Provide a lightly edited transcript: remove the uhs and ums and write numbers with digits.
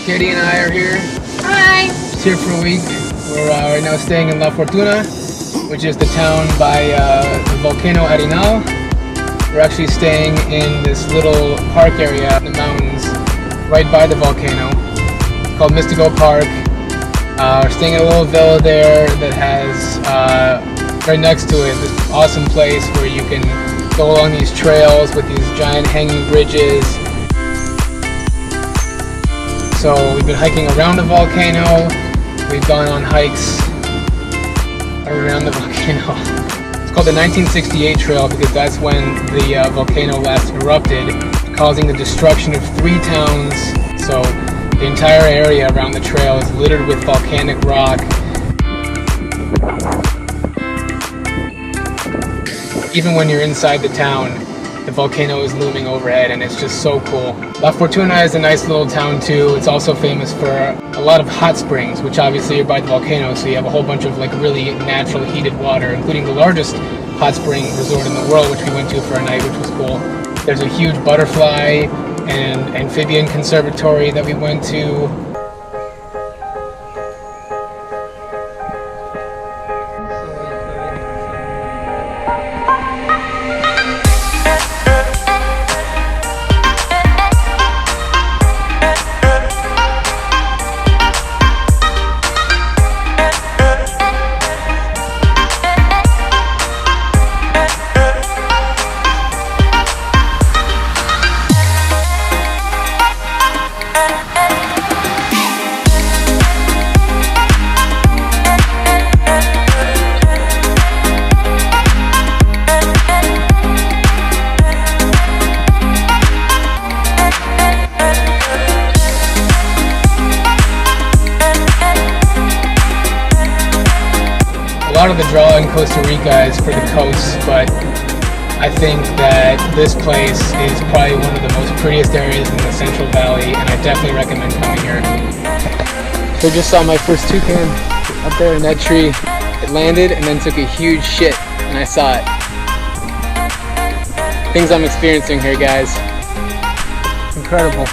Katie and I are here. Hi! Just here for a week. We're right now staying in La Fortuna, which is the town by the Volcano Arenal. We're actually staying in this little park area in the mountains right by the volcano called Mystical Park. We're staying in a little villa there that has right next to it this awesome place where you can go along these trails with these giant hanging bridges. So we've been hiking around the volcano. We've gone on hikes around the volcano. It's called the 1968 trail because that's when the volcano last erupted, causing the destruction of 3 towns. So the entire area around the trail is littered with volcanic rock. Even when you're inside the town, the volcano is looming overhead and it's just so cool. La Fortuna is a nice little town too. It's also famous for a lot of hot springs, which obviously are by the volcano, so you have a whole bunch of like really natural heated water, including the largest hot spring resort in the world, which we went to for a night, which was cool. There's a huge butterfly and amphibian conservatory that we went to. A lot of the draw in Costa Rica is for the coast, but I think that this place is probably one of the most prettiest areas in the Central Valley, and I definitely recommend coming here. So I just saw my first toucan up there in that tree. It landed and then took a huge shit, and I saw it. Things I'm experiencing here, guys. Incredible.